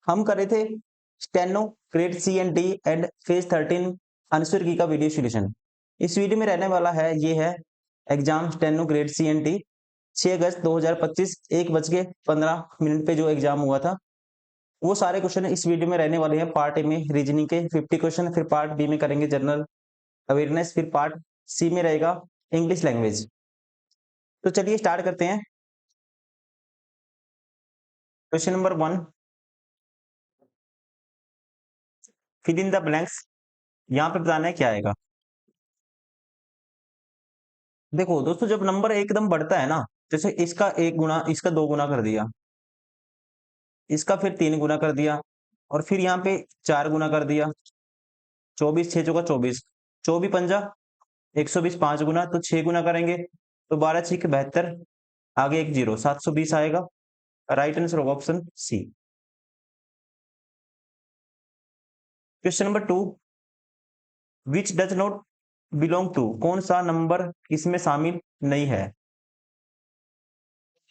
हम कर रहे थे steno grade C and D and phase 13 answer key का वीडियो सॉल्यूशन। इस वीडियो में रहने वाला है ये है exam steno grade C and D 6 अगस्त 2025 1:15 पे जो एग्जाम हुआ था वो सारे क्वेश्चन इस वीडियो में रहने वाले हैं। पार्ट ए में रीजनिंग के 50 क्वेश्चन, फिर पार्ट बी में करेंगे जनरल अवेयरनेस, फिर पार्ट सी में रहेगा इंग्लिश लैंग्वेज। तो चलिए स्टार्ट करते हैं। Question number 1, fill in the blanks. यहाँ पे बताना है क्या आएगा। देखो दोस्तों, जब नंबर एकदम बढ़ता है ना, जैसे इसका 1 गुना, इसका 2 गुना कर दिया, इसका फिर 3 गुना कर दिया, और फिर यहाँ पे 4 गुना कर दिया। 24 6 चौका 24, 24 पंजा 120, 5 गुना तो 6 गुना करेंगे तो 12 6 72, आगे एक जीरो 720 आएगा। राइट आंसर होगा option C. Question number 2, which does not belong to. कौन सा नंबर इसमें शामिल नहीं है।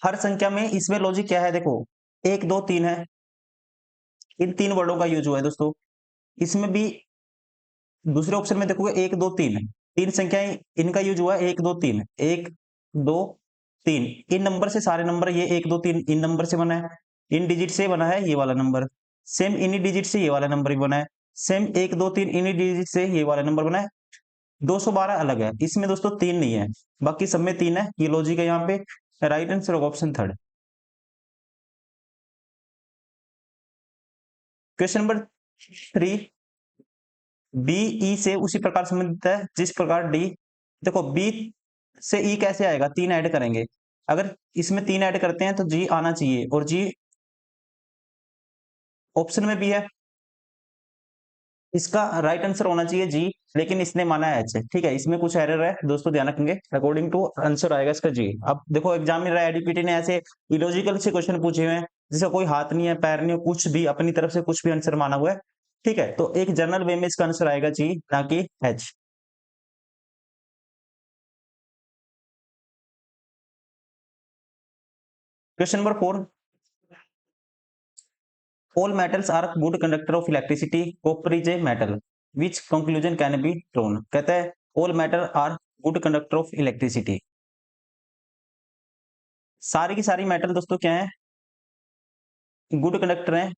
हर संख्या में इसमें लॉजिक क्या है, देखो 1 2 3 है, इन 3 वर्डों का यूज हुआ है दोस्तों। इसमें भी दूसरे ऑप्शन में देखोगे 1 2 3 तीन संख्याएं, इनका यूज हुआ है 1 2 3 1 2 3। इन नंबर से सारे नंबर, ये 1 2 3 इन नंबर से बना है, इन डिजिट से बना है ये वाला नंबर, सेम इन्हीं डिजिट से ये वाला नंबर भी बना है, सेम 1 2 3 इन्हीं डिजिट से ये वाला नंबर बना है। 212 अलग है, इसमें दोस्तों 3 नहीं है, बाकी सब में 3 है। ये लॉजिक है यहाँ पे। राइट आंसर होगा option third. Question number 3, B E से उसी प्रकार संबंधित है जिस प्रकार डी। देखो बी से ई कैसे आएगा, 3 ऐड करेंगे, अगर इसमें 3 ऐड करते हैं तो जी आना चाहिए, और जी ऑप्शन में भी है, इसका राइट आंसर होना चाहिए जी, लेकिन इसने माना है एच। ठीक है, इसमें कुछ एरर है दोस्तों, ध्यान रखेंगे। अकॉर्डिंग टू आंसर आएगा इसका जी। अब देखो एग्जामिनर एडीपीटी ने ऐसे इलॉजिकल से क्वेश्चन पूछे हुए हैं जिसका कोई हाथ नहीं है, पैर नहीं है, कुछ भी अपनी तरफ से कुछ भी आंसर माना हुआ है। ठीक है, तो एक जनरल वे में इसका आंसर आएगा जी, ना कि H. Question number 4, all metals are good conductor of electricity, copper is a metal, which conclusion can be drawn। कहता है all metal are good conductor of electricity। सारी की सारी मेटल दोस्तों क्या है, गुड कंडक्टर है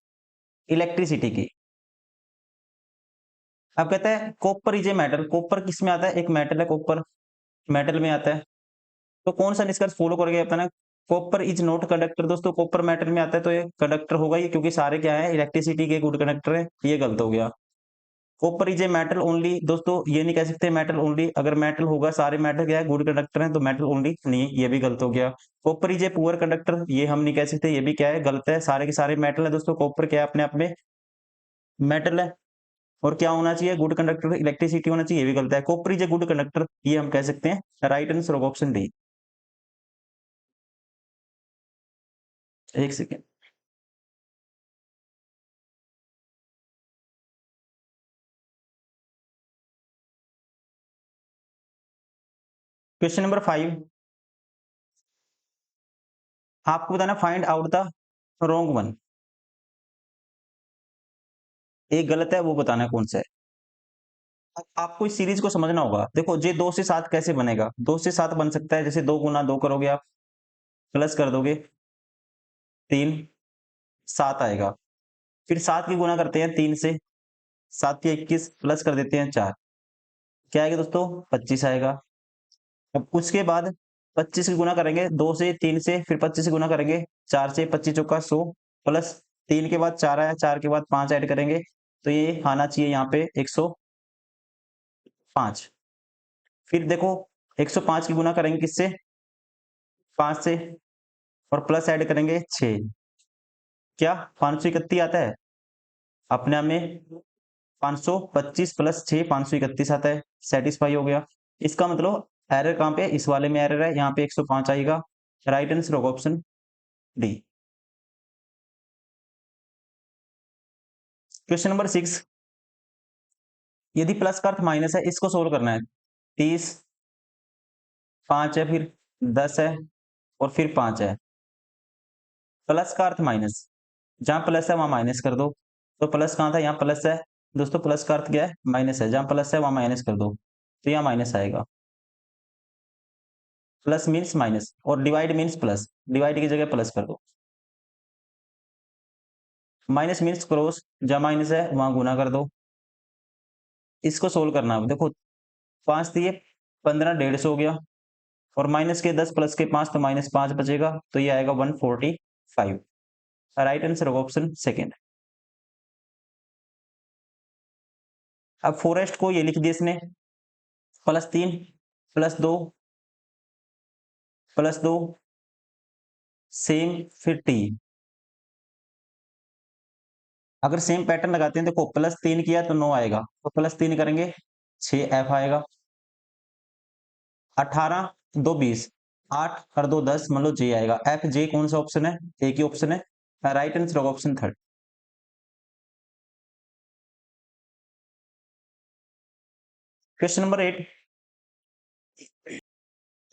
इलेक्ट्रिसिटी की। अब कहता है copper is a metal. Copper किस में आता है, एक मेटल है कॉपर, मेटल में आता है। तो कौन सा निष्कर्ष फॉलो करेंगे अपना, कॉपर इज नॉट कंडक्टर। दोस्तों कॉपर मेटल में आता है तो ये कंडक्टर होगा ये, क्योंकि सारे क्या है इलेक्ट्रिसिटी के गुड कंडक्टर है। ये गलत हो गया। Copper is a metal only, दोस्तों ये नहीं कह सकते मेटल ओनली, अगर मेटल होगा सारे मेटल क्या है गुड कंडक्टर हैं, तो मेटल ओनली नहीं, ये भी गलत हो गया। Copper is a poor conductor, ये हम नहीं कह सकते, ये भी क्या है गलत है। सारे के सारे मेटल है दोस्तों, कॉपर क्या है अपने आप में मेटल है। और क्या होना चाहिए, गुड कंडक्टर इलेक्ट्रिसिटी होना चाहिए, ये भी गलत है। Copper is a good conductor, ये हम कह सकते हैं। राइट आंसर होगा ऑप्शन डी। एक सेकेंड। क्वेश्चन नंबर 5, आपको बताना find out the wrong one. एक गलत है, वो बताना है कौन सा है। अब आपको इस सीरीज को समझना होगा। देखो ये 2 से 7 कैसे बनेगा, 2 से 7 बन सकता है जैसे 2 गुना 2 करोगे आप, प्लस कर दोगे 3, 7 आएगा। फिर 7 की गुना करते हैं 3 से, 7 की 21, प्लस कर देते हैं 4, क्या आएगा दोस्तों 25 आएगा। अब उसके बाद 25 की गुना करेंगे 2 से 3 से, फिर 25 से गुना करेंगे 4 से, 25 चौका 100, प्लस 3 के बाद 4 आया, 4 के बाद 5 ऐड करेंगे तो ये आना चाहिए यहाँ पे 105। फिर देखो 105 की गुना करेंगे किससे, 5 से, और प्लस ऐड करेंगे 6, क्या 531 आता है अपने आप में। 525 प्लस 6 531 आता है, सेटिस्फाई हो गया। इसका मतलब एरर कहाँ पे, इस वाले में एरर है, यहाँ पे 105 आएगा। राइट आंसर होगा ऑप्शन डी। क्वेश्चन नंबर 6, यदि प्लस का अर्थ माइनस है, इसको सोल्व करना है। 30, 5 है, फिर 10 है, और फिर 5 है, प्लस का अर्थ माइनस। जहां प्लस है वहां माइनस कर दो। तो प्लस कहाँ था, यहाँ प्लस है दोस्तों, प्लस का अर्थ क्या है, माइनस है, जहां प्लस है वहां माइनस कर दो, तो यहाँ माइनस आएगा। प्लस मीन्स माइनस और डिवाइड मीन्स प्लस, डिवाइड की जगह प्लस कर दो। माइनस मीन्स क्रॉस, जहां माइनस है वहां गुना कर दो। इसको सोल्व करना है, देखो 5 दिए 15, 150 हो गया, और माइनस के 10 प्लस के 5, तो -5 बचेगा, तो ये आएगा 145। राइट आंसर होगा ऑप्शन सेकेंड। अब फोरेस्ट को ये लिख दिया इसने, +3 +2 +2 सेम फिर टी। अगर सेम पैटर्न लगाते हैं, देखो +3 किया तो 9 आएगा, तो +3 करेंगे 6F आएगा। 18 2 20, 8 और 2 10, मान लो J आएगा। F J कौन सा ऑप्शन है, एक ही ऑप्शन है। राइट आंसर होगा ऑप्शन थर्ड। Question number 8।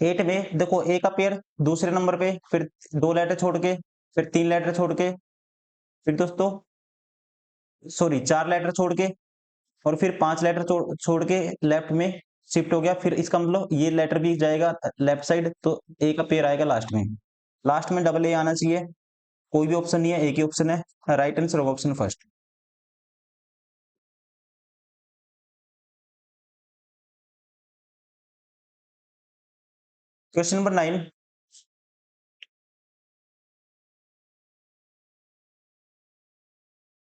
8 में देखो ए का पेयर दूसरे नंबर पे, फिर 2 लेटर छोड़ के, फिर 3 लेटर छोड़ के, फिर दोस्तों सॉरी 4 लेटर छोड़ के, और फिर 5 लेटर छोड़ के लेफ्ट में शिफ्ट हो गया। फिर इसका मतलब ये लेटर भी जाएगा लेफ्ट साइड, तो ए का पेयर आएगा लास्ट में। लास्ट में डबल ए आना चाहिए, कोई भी ऑप्शन नहीं है, एक ही ऑप्शन है। राइट आंसर होगा ऑप्शन फर्स्ट। Question number 9।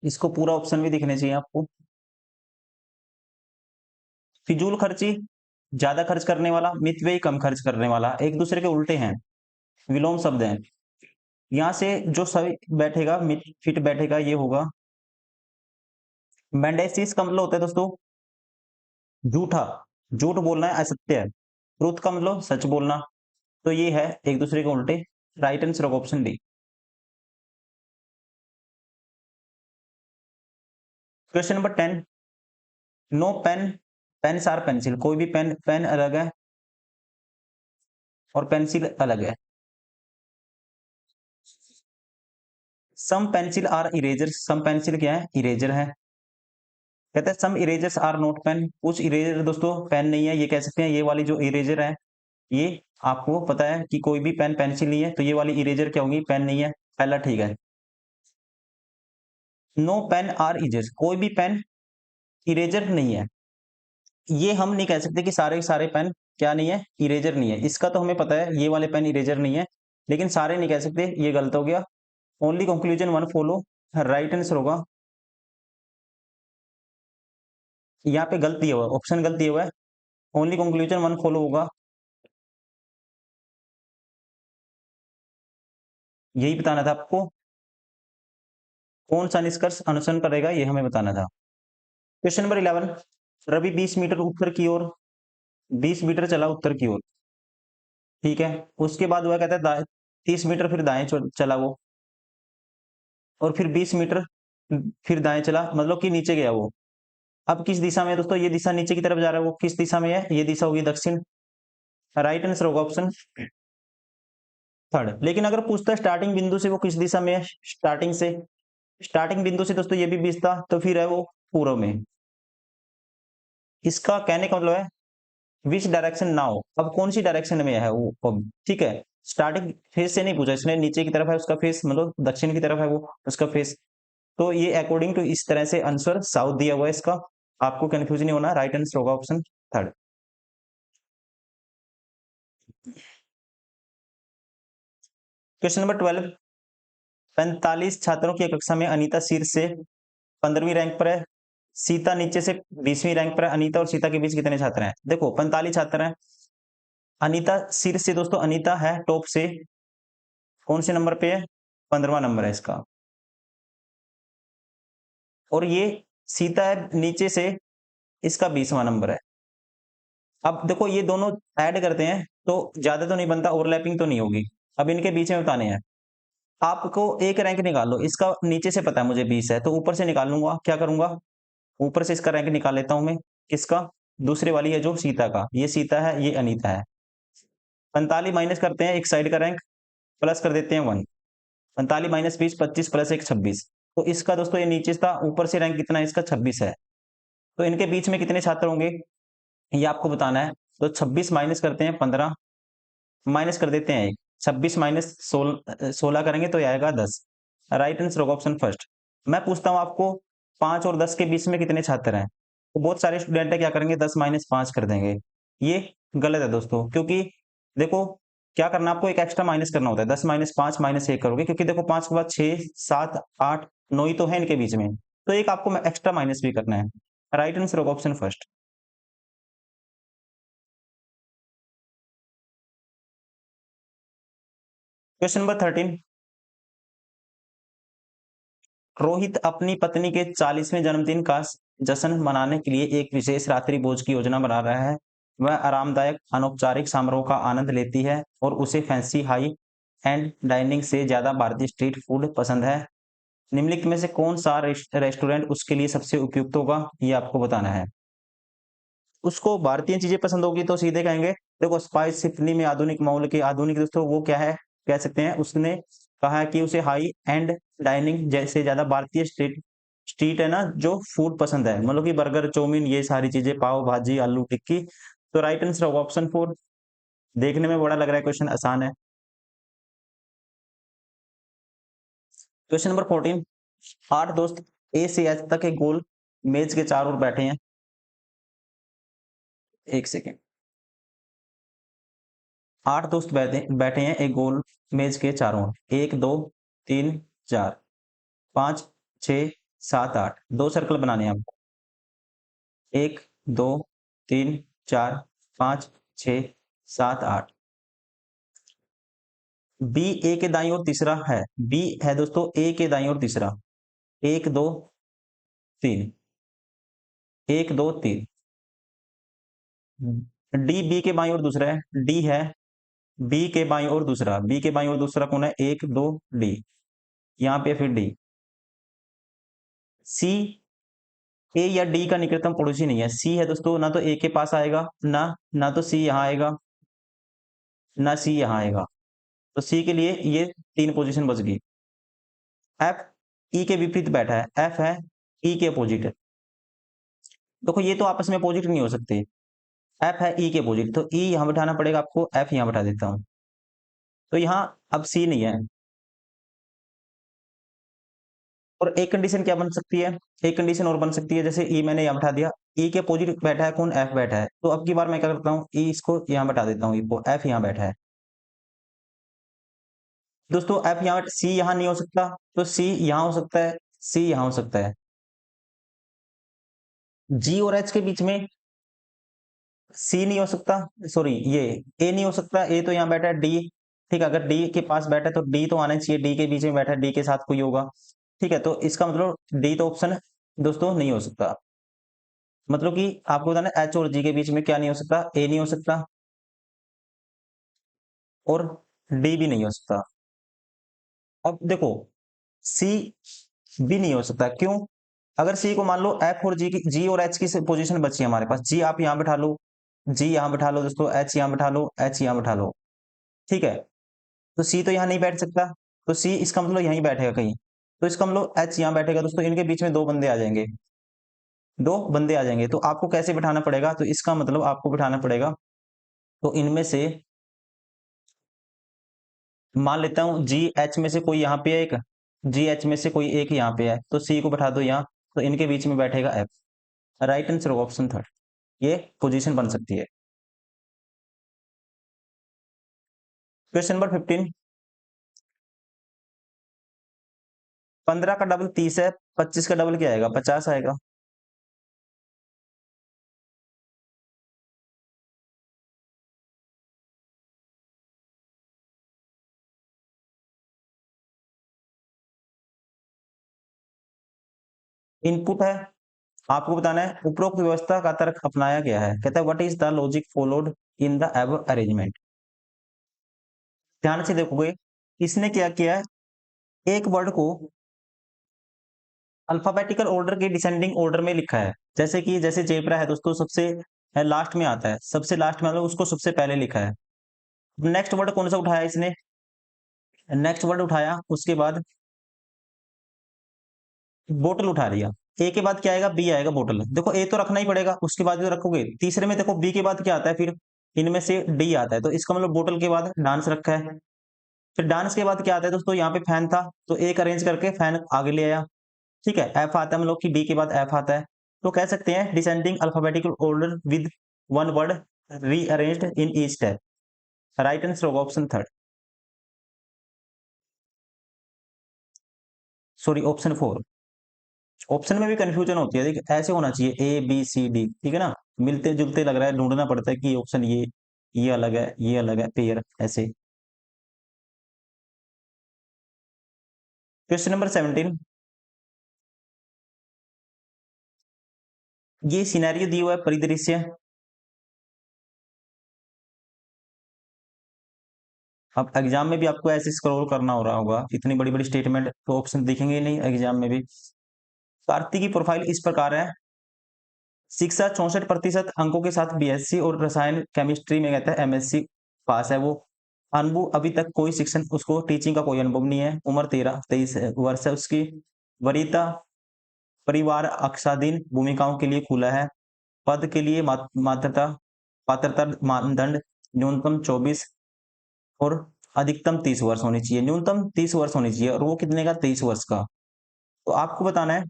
इसको पूरा ऑप्शन भी दिखने चाहिए आपको। फिजूल खर्ची ज्यादा खर्च करने वाला, मितव्ययी कम खर्च करने वाला, एक दूसरे के उल्टे हैं, विलोम शब्द हैं। यहाँ से जो सही बैठेगा, मित फिट बैठेगा, ये होगा मेंडेसिस का मतलब होता है दोस्तों झूठा, झूठ बोलना है, असत्य है। ट्रुथ का मतलब सच बोलना, तो ये है एक दूसरे के उल्टे। राइट आंसर होगा option D. Question number 10। No pen, pen or pencil, कोई भी पेन, पेन अलग है और पेंसिल अलग है। Some pencil are eraser, some pencil क्या है, इरेजर है। कहते हैं some erasers are not pen, कुछ इरेजर दोस्तों पेन नहीं है, ये कह सकते हैं। ये वाली जो इरेजर है, ये आपको पता है कि कोई भी पेन पेंसिल नहीं है, तो ये वाली इरेजर क्या होगी, पेन नहीं है, पहला ठीक है। नो पेन आर इरेजर, कोई भी पेन इरेजर नहीं है। ये हम नहीं कह सकते कि सारे के सारे पेन क्या नहीं है, इरेजर नहीं है। इसका तो हमें पता है ये वाले पेन इरेजर नहीं है, लेकिन सारे नहीं कह सकते, ये गलत हो गया। Only conclusion one follow, right answer होगा। यहाँ पे गलत दिया हुआ है, ऑप्शन गलत दिया हुआ है, ओनली कंक्लूजन वन फॉलो होगा। यही बताना था आपको, कौन सा निष्कर्ष अनुसरण करेगा, ये हमें बताना था। Question number 11। रवि 20 मीटर उत्तर की ओर, 20 मीटर चला उत्तर की ओर, ठीक है। उसके बाद वह कहता है 30 मीटर फिर दाएं चला वो, और फिर 20 मीटर फिर दाएं चला, मतलब कि नीचे गया वो। अब किस दिशा में है दोस्तों, ये दिशा नीचे की तरफ जा रहा है, वो किस दिशा में है, ये दिशा होगी दक्षिण। राइट आंसर होगा ऑप्शन थर्ड। लेकिन अगर पूछता है स्टार्टिंग बिंदु से वो किस दिशा में है, स्टार्टिंग से, स्टार्टिंग बिंदु से दोस्तों ये भी 20 था, तो फिर है वो पूर्व में। इसका कहने का मतलब है विच डायरेक्शन नाउ, अब कौन सी डायरेक्शन में है वो अब, ठीक है। स्टार्टिंग फेस से नहीं पूछा इसने, नीचे की तरफ है उसका फेस, मतलब दक्षिण की तरफ है वो उसका फेस। तो ये अकॉर्डिंग टू इस तरह से आंसर साउथ दिया हुआ है इसका, आपको कंफ्यूज नहीं होना। राइट आंसर होगा ऑप्शन थर्ड। Question number 12। 45 छात्रों की कक्षा में अनीता शीर्ष से 15वीं रैंक पर है, सीता नीचे से 20वीं रैंक पर है। अनीता और सीता के बीच कितने छात्र हैं, देखो 45 छात्र हैं। अनीता शीर्ष से दोस्तों, अनीता है टॉप से, कौन से नंबर पे है, 15वां नंबर है इसका। और ये सीता है नीचे से, इसका 20वां नंबर है। अब देखो ये दोनों ऐड करते हैं तो ज्यादा तो नहीं बनता, ओवरलैपिंग तो नहीं होगी। अब इनके बीच में बताने हैं आपको, एक रैंक निकाल लो, इसका नीचे से पता है मुझे 20 है, तो ऊपर से निकाल लूंगा। क्या करूंगा, ऊपर से इसका रैंक निकाल लेता हूं मैं। किसका, दूसरे वाली है जो सीता का, ये सीता है ये अनीता है। 45 माइनस करते हैं एक साइड का रैंक, प्लस कर देते हैं 1। 45 माइनस 20 25 प्लस 1 26। तो इसका दोस्तों ये नीचे था, ऊपर से रैंक कितना है इसका 26 है। तो इनके बीच में कितने छात्र होंगे ये आपको बताना है। तो 26 माइनस करते हैं 15, माइनस कर देते हैं 1, 26 माइनस 16 करेंगे तो ये आएगा 10। राइट आंसर होगा ऑप्शन फर्स्ट। मैं पूछता हूँ आपको 5 और 10 के बीच में कितने छात्र हैं? तो बहुत सारे स्टूडेंट है क्या करेंगे 10 माइनस 5 कर देंगे। ये गलत है दोस्तों, क्योंकि देखो क्या करना आपको एक एक्स्ट्रा माइनस करना होता है। 10 माइनस 5 माइनस 1 करोगे, क्योंकि देखो 5 के बाद 6 7 8 9 ही तो है इनके बीच में, तो एक आपको एक्स्ट्रा माइनस भी करना है। राइट आंसर होगा option first. Question number 13। Rohit अपनी पत्नी के 40वें जन्मदिन का जश्न मनाने के लिए एक विशेष रात्रि भोज की योजना बना रहा है। वह आरामदायक अनौपचारिक समारोह का आनंद लेती है और उसे फैंसी हाई एंड डाइनिंग से ज्यादा भारतीय स्ट्रीट फूड पसंद है। निम्नलिखित में से कौन सा रेस्टोरेंट उसके लिए सबसे उपयुक्त होगा, ये आपको बताना है। उसको भारतीय चीजें पसंद होगी तो सीधे कहेंगे देखो स्पाइस सिम्फनी में आधुनिक माहौल के आधुनिक दोस्तों वो क्या है कह सकते हैं। उसने कहा है कि उसे हाई एंड डाइनिंग जैसे ज्यादा भारतीय स्ट्रीट स्ट्रीट है ना जो फूड पसंद है, मतलब कि बर्गर चाउमीन ये सारी चीजें, पाव भाजी आलू टिक्की। तो राइट आंसर होगा ऑप्शन 4। देखने में बड़ा लग रहा है, क्वेश्चन आसान है। Question number 14। 8 दोस्त ए से एच तक एक गोल मेज के चारों ओर बैठे हैं। एक सेकेंड। 8 दोस्त बैठे बैठे हैं एक गोल मेज के चारों ओर, 1 2 3 4 5 6 7 8। दो सर्कल बनाने हैं आपको, 1 2 3 4 5 6 7 8। बी ए के दाईं ओर तीसरा है, बी है दोस्तों ए के दाईं ओर तीसरा, 1 2 3, 1 2 3। डी बी के बाईं ओर दूसरा है, डी है बी के बाईं ओर दूसरा, बी के बाईं ओर दूसरा कौन है 1 2 डी, यहाँ पे फिर डी। सी ए या डी का निकटतम पड़ोसी नहीं है, सी है दोस्तों, ना तो ए के पास आएगा ना तो सी यहाँ आएगा ना सी यहाँ आएगा। तो सी के लिए ये 3 पोजीशन बच गई। एफ ई के विपरीत बैठा है, एफ है ई के अपोजिट है। देखो ये तो आपस में अपोजिट नहीं हो सकते, एफ है ई के अपोजिट, तो ई यहाँ बैठाना पड़ेगा आपको, एफ यहाँ बैठा देता हूँ। तो यहाँ अब सी नहीं है। और एक कंडीशन क्या बन सकती है, एक कंडीशन और बन सकती है, जैसे ई मैंने यहाँ बैठा दिया, ई के अपोजिट बैठा है कौन, एफ बैठा है। तो अब की बार मैं क्या करता हूँ, ई इसको यहाँ बैठा देता हूँ, ई को, एफ यहाँ बैठा है। दोस्तों एफ यहाँ सी यहाँ नहीं हो सकता, तो सी यहाँ हो सकता है, सी यहाँ हो सकता है। जी और एच के बीच में सी नहीं हो सकता, सॉरी ये ए नहीं हो सकता, ए तो यहाँ बैठा है, डी ठीक है, अगर डी के पास बैठा है तो डी तो आना चाहिए, डी के बीच में बैठा है, डी के साथ कोई होगा। ठीक है, तो इसका मतलब डी तो ऑप्शन दोस्तों नहीं हो सकता। मतलब कि आपको बताना एच और जी के बीच में क्या नहीं हो सकता, ए नहीं हो सकता और डी भी नहीं हो सकता। अब देखो सी भी नहीं हो सकता, क्यों? अगर सी को मान लो एफ और जी की, जी और एच की पोजीशन बची है हमारे पास, जी आप यहाँ बैठा लो, जी यहाँ बैठा लो दोस्तों, एच यहाँ बैठा लो, एच यहाँ बैठा लो, ठीक है। तो सी तो यहाँ नहीं बैठ सकता, तो सी इसका मतलब यहीं बैठेगा कहीं, तो इसका मतलब एच यहाँ बैठेगा दोस्तों, इनके बीच में दो बंदे आ जाएंगे, दो बंदे आ जाएंगे। तो आपको कैसे बिठाना पड़ेगा, तो इसका मतलब आपको बिठाना पड़ेगा, तो इनमें से मान लेता हूं जी एच में से कोई यहाँ पे है एक, जी एच में से कोई एक यहाँ पे है, तो सी को बैठा दो यहाँ, तो इनके बीच में बैठेगा एफ। राइट आंसर होगा ऑप्शन थर्ड, ये पोजीशन बन सकती है। Question number 15। 15 का डबल 30 है, 25 का डबल क्या आएगा, 50 आएगा। इनपुट है, आपको बताना है उपरोक्त व्यवस्था का तर्क अपनाया गया है। कहता है what is the logic followed in the above arrangement. ध्यान से देखोगे इसने क्या किया है, एक वर्ड को अल्फाबेटिकल ऑर्डर के डिसेंडिंग ऑर्डर में लिखा है। जैसे कि जैसे जेब्रा है दोस्तों सबसे लास्ट में आता है, सबसे लास्ट में मतलब उसको सबसे पहले लिखा है। नेक्स्ट वर्ड कौन सा उठाया इसने, नेक्स्ट वर्ड उठाया, उसके बाद बोतल उठा लिया। ए के बाद क्या आएगा? बी आएगा, बोतल। देखो ए तो रखना ही पड़ेगा, उसके बाद जो रखोगे तीसरे में, देखो बी के बाद क्या आता है फिर? इनमें से डी आता है, तो इसका मतलब बोतल के बाद डांस रखा है। फिर डांस के बाद क्या आता है दोस्तों? यहाँ पे फैन था, तो एक अरेंज करके फैन आगे ले आया। ठीक है, एफ आता है, मतलब कि बी के बाद एफ आता है। तो कह सकते हैं descending alphabetical order with one word rearranged in each step. Right answer होगा option third, sorry option four. Option में भी कंफ्यूजन होती है, देखिए ऐसे होना चाहिए ए बी सी डी, ठीक है ना? मिलते जुलते लग रहा है, ढूंढना पड़ता है कि ऑप्शन ये अलग है, ये अलग है, पेयर ऐसे। Question number 17। ये सिनेरियो दिया हुआ है, परिदृश्य। अब एग्जाम में भी आपको ऐसे स्क्रॉल करना हो रहा होगा, इतनी बड़ी बड़ी स्टेटमेंट तो ऑप्शन दिखेंगे ही नहीं एग्जाम में भी। कार्तिक की प्रोफाइल इस प्रकार है। शिक्षा 64% अंकों के साथ बीएससी और रसायन केमिस्ट्री में कहता है एमएससी पास है वो। अनुभव अभी तक कोई शिक्षण, उसको टीचिंग का कोई अनुभव नहीं है। उम्र 23 वर्ष है उसकी। वरीयता परिवार अक्षाधीन भूमिकाओं के लिए खुला है। पद के लिए मात्रता पात्रता मानदंड न्यूनतम 24 और अधिकतम 30 वर्ष होनी चाहिए। न्यूनतम 30 वर्ष होनी चाहिए, और वो कितने का? 23 वर्ष का। तो आपको बताना है।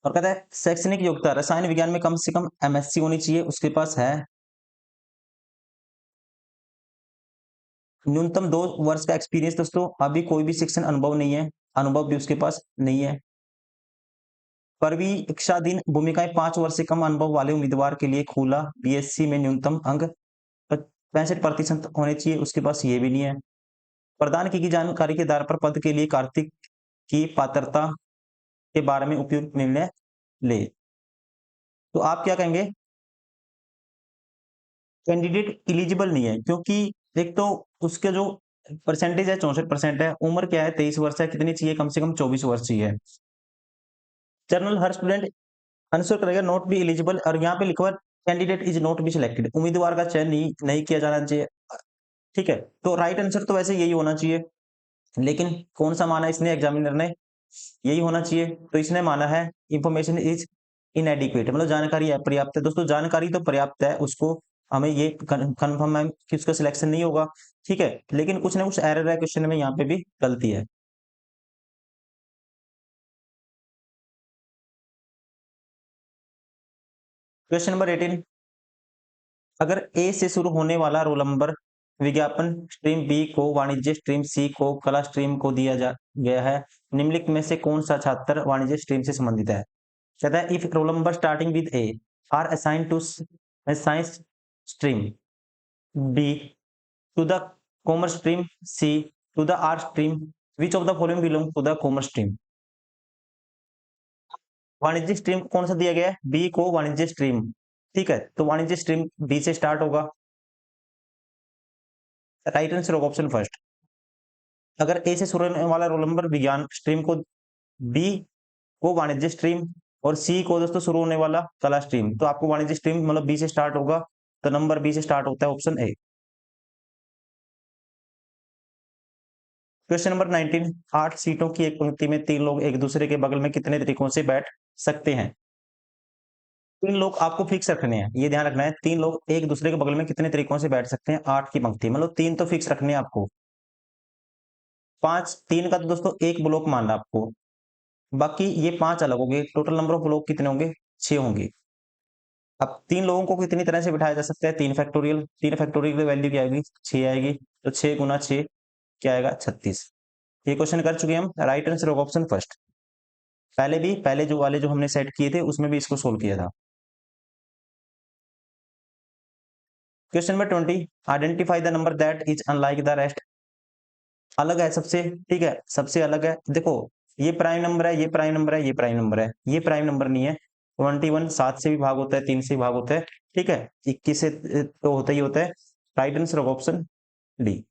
और कहता है शैक्षणिक योग्यता रसायन विज्ञान में कम से कम एमएससी होनी चाहिए, उसके पास है। न्यूनतम 2 वर्ष का एक्सपीरियंस, दोस्तों अभी कोई भी शिक्षण अनुभव नहीं है, अनुभव भी उसके पास नहीं है। परीक्षाधीन भूमिकाएं 5 वर्ष से कम अनुभव वाले उम्मीदवार के लिए खुला। बीएससी में न्यूनतम अंक 65% होने चाहिए, उसके पास ये भी नहीं है। प्रदान की गई जानकारी के आधार पर पद के लिए कार्तिक की पात्रता के बारे में उपयुक्त निर्णय ले। तो आप क्या कहेंगे? कैंडिडेट इलिजिबल नहीं है, क्योंकि एक तो उसके जो परसेंटेज है 64% है, उम्र क्या है 23 वर्ष है, कितनी चाहिए? कम से कम 24 वर्ष चाहिए। जनरल हर स्टूडेंट आंसर करेगा नॉट बी एलिजिबल, और यहाँ पे लिखा हुआ candidate is not be selected, उम्मीदवार का चयन नहीं किया जाना चाहिए। ठीक है, तो राइट आंसर तो वैसे यही होना चाहिए, लेकिन कौन सा माना इसने एग्जामिनर ने? यही होना चाहिए, तो इसने माना है इंफॉर्मेशन इज इनएडिक्वेट, मतलब जानकारी अपर्याप्त है। दोस्तों जानकारी तो पर्याप्त है, उसको हमें ये कंफर्म है कि उसका सिलेक्शन नहीं होगा। ठीक है, लेकिन कुछ ना कुछ एरर है क्वेश्चन में, यहाँ पे भी गलती है। Question number 18। अगर ए से शुरू होने वाला रोल नंबर विज्ञापन स्ट्रीम बी को, वाणिज्य स्ट्रीम सी को, कला स्ट्रीम को दिया जा गया है, निम्नलिखित में से कौन सा छात्र वाणिज्य स्ट्रीम से संबंधित है? कहता है if roll number starting with A are assigned to science stream, B to the commerce stream, C to the art stream, which of the following belong to the commerce stream? वाणिज्य stream को कौन सा दिया गया है? B को वाणिज्य stream. ठीक है, तो वाणिज्य स्ट्रीम बी से स्टार्ट होगा। राइट आंसर होगा ऑप्शन फर्स्ट। अगर ए से शुरू होने वाला रोल नंबर विज्ञान स्ट्रीम को, बी को वाणिज्य स्ट्रीम, और सी को दोस्तों शुरू होने वाला कला स्ट्रीम, तो आपको वाणिज्य स्ट्रीम मतलब बी से स्टार्ट होगा, तो नंबर बी से स्टार्ट होता है, ऑप्शन ए। Question number 19। 8 सीटों की एक पंक्ति में 3 लोग एक दूसरे के बगल में कितने तरीकों से बैठ सकते हैं? 3 लोग आपको फिक्स रखने हैं, ये ध्यान रखना है, 3 लोग एक दूसरे के बगल में कितने तरीकों से बैठ सकते हैं? 8 की पंक्ति, मतलब 3 तो फिक्स रखने हैं आपको। 5, 3 का तो दोस्तों एक ब्लॉक मानना आपको, बाकी ये 5 अलग होंगे। टोटल नंबर ऑफ ब्लॉक कितने होंगे? 6 होंगे। अब 3 लोगों को कितनी तरह से बिठाया जा सकता है? 3 फैक्टोरियल, 3 फैक्टोरियल की वैल्यू क्या आएगी? 6 आएगी, तो 6 गुना 6 क्या आएगा? 36। ये क्वेश्चन कर चुके हम, राइट आंसर होगा ऑप्शन फर्स्ट। पहले जो वाले जो हमने सेट किए थे उसमें भी इसको सोल्व किया था। Question number 20। Identify the number that is unlike the rest. अलग है सबसे, ठीक है, सबसे अलग है। देखो ये प्राइम नंबर है, ये प्राइम नंबर है, ये प्राइम नंबर है, ये प्राइम नंबर नहीं है। 21 7 से भी भाग होता है, 3 से भी भाग होता है, ठीक है, 21 से तो होता ही होता है। राइट आंसर होगा option D.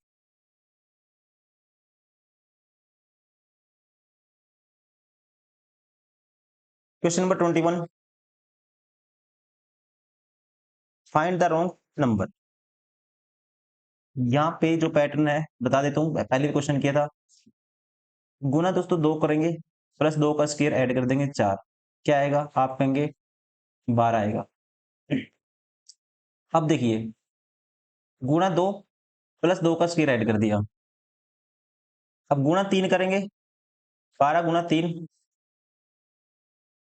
Question number 21। Find the wrong number. यहाँ पे जो पैटर्न है बता देता हूँ, पहले भी क्वेश्चन किया था। गुना दोस्तों 2 करेंगे, प्लस 2 का स्क्वायर ऐड कर देंगे 4, क्या आएगा आप कहेंगे 12 आएगा। अब देखिए गुणा 2 प्लस 2 का स्क्वायर ऐड कर दिया, अब गुणा 3 करेंगे, 12 गुणा 3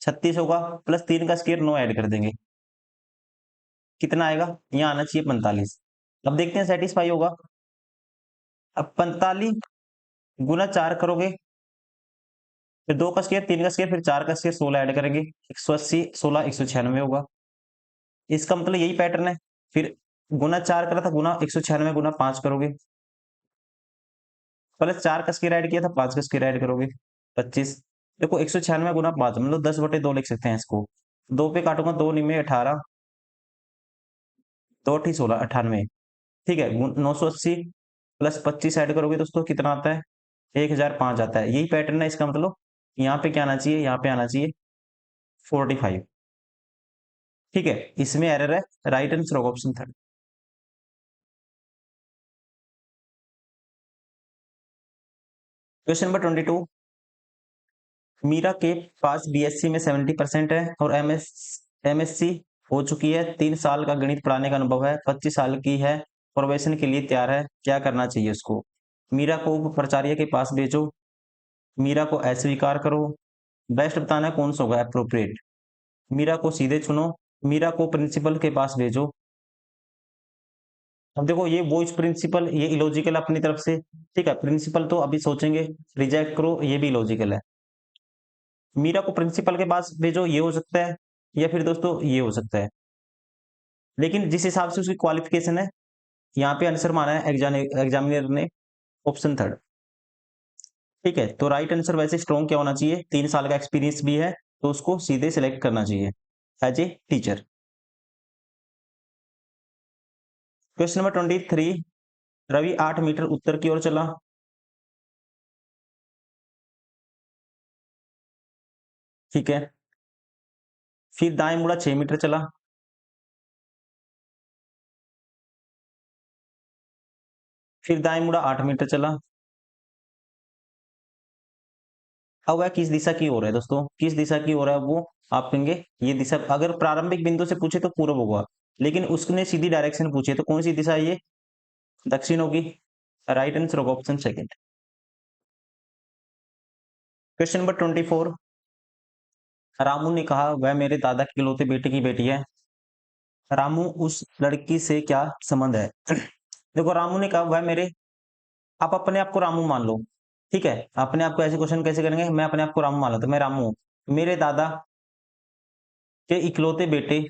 36 होगा, प्लस 3 का स्क्वायर 9 ऐड कर देंगे, कितना आएगा यहाँ आना चाहिए 45। अब देखते हैं सेटिस्फाई होगा। अब 45 गुना 4 करोगे, फिर 2 का स्क्वायर 3 का स्क्वायर फिर 4 का स्क्वायर 16 ऐड करेंगे, 180 16 196 होगा। इसका मतलब यही पैटर्न है। फिर गुना 4 करा था, गुना 196 गुना 5 करोगे, प्लस 4 का स्क्वायर ऐड किया था 5 का स्क्वायर ऐड करोगे 25। देखो 196 गुना 5 मतलब 10/2 लिख सकते हैं इसको। 2 पे काटूंगा, 2 निमे 18, 2 ठी 16 98। ठीक है, 980 प्लस 25 ऐड करोगे दोस्तों कितना आता है 1005 आता है। यही पैटर्न है, इसका मतलब यहाँ पे क्या आना चाहिए, यहाँ पे आना चाहिए 45। ठीक है, इसमें एरर है, राइट आंसर होगा option third. Question number 22, Meera के पास बीएससी में 70% है और एमएससी हो चुकी है, 3 साल का गणित पढ़ाने का अनुभव है, 25 साल की है, प्रोबेशन के लिए तैयार है, क्या करना चाहिए उसको। मीरा को प्राचार्य के पास भेजो, मीरा को अस्वीकार करो, बेस्ट बताना है कौन सा होगा अप्रोप्रिएट। मीरा को सीधे चुनो, मीरा को प्रिंसिपल के पास भेजो। अब देखो ये वॉइस प्रिंसिपल ये इलॉजिकल अपनी तरफ से। ठीक है, प्रिंसिपल तो अभी सोचेंगे, रिजेक्ट करो, ये भी इलॉजिकल है। मीरा को प्रिंसिपल के पास भेजो ये हो सकता है, या फिर दोस्तों ये हो सकता है। लेकिन जिस हिसाब से उसकी क्वालिफिकेशन है, यहाँ पे आंसर माना है एग्जामिनर ने ऑप्शन थर्ड। ठीक है, तो राइट आंसर वैसे स्ट्रॉन्ग क्या होना चाहिए, 3 साल का एक्सपीरियंस भी है तो उसको सीधे सिलेक्ट करना चाहिए as a teacher. Question number 23, Ravi 8 metre उत्तर की ओर चला। ठीक है, फिर दाएं मुड़ा 6 मीटर चला। फिर दाएं मुड़ा 8 मीटर चला। अब वह किस दिशा की ओर है दोस्तों, किस दिशा की ओर है वो, आप कहेंगे ये दिशा। अगर प्रारंभिक बिंदु से पूछे तो पूर्व होगा, लेकिन उसने सीधी डायरेक्शन पूछी है तो कौन सी दिशा है ये, दक्षिण होगी। राइट आंसर होगा option second. Question number 24, Ramu ने कहा वह मेरे दादा की इकलौते बेटे की बेटी है। रामू उस लड़की से क्या संबंध है। देखो रामू ने कहा वह मेरे, आप अपने आप को रामू मान लो। ठीक है, अपने आप को ऐसे क्वेश्चन कैसे करेंगे, मैं अपने आप को रामू मान लो तो मैं रामू हूं, मेरे दादा के इकलौते बेटे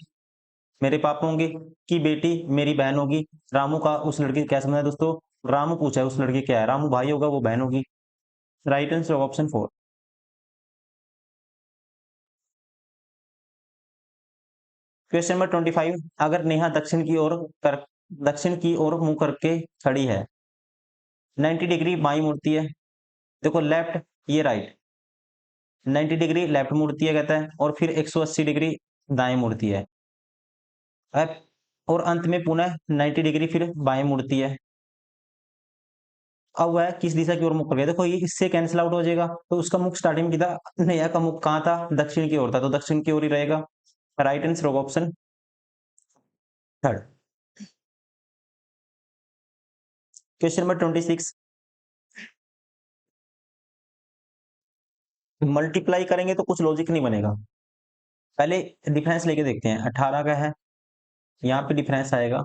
मेरे पापा होंगे, की बेटी मेरी बहन होगी। रामू का उस लड़की से क्या संबंध है दोस्तों, रामू पूछा है उस लड़की क्या है, रामू भाई होगा वो बहन होगी। राइट आंसर होगा ऑप्शन 4। क्वेश्चन नंबर 25, अगर नेहा दक्षिण की ओर मुंह करके खड़ी है, 90 डिग्री बाई मुड़ती है। देखो लेफ्ट, ये राइट, 90 डिग्री लेफ्ट मुड़ती है कहता है, और फिर 180 डिग्री दाएं मुड़ती है। और अंत में पुनः 90 डिग्री फिर बाएं मुड़ती है। अब वह किस दिशा की ओर मुख कर गया, देखो ये इससे कैंसिल आउट हो जाएगा, तो उसका मुख स्टार्टिंग में किधर, नया का मुख कहाँ था, दक्षिण की ओर था, तो दक्षिण की ओर ही रहेगा। राइट आंसर होगा option third. Question number 26, multiply करेंगे तो कुछ लॉजिक नहीं बनेगा। पहले डिफरेंस लेके देखते हैं, 18 का है, यहाँ पे डिफरेंस आएगा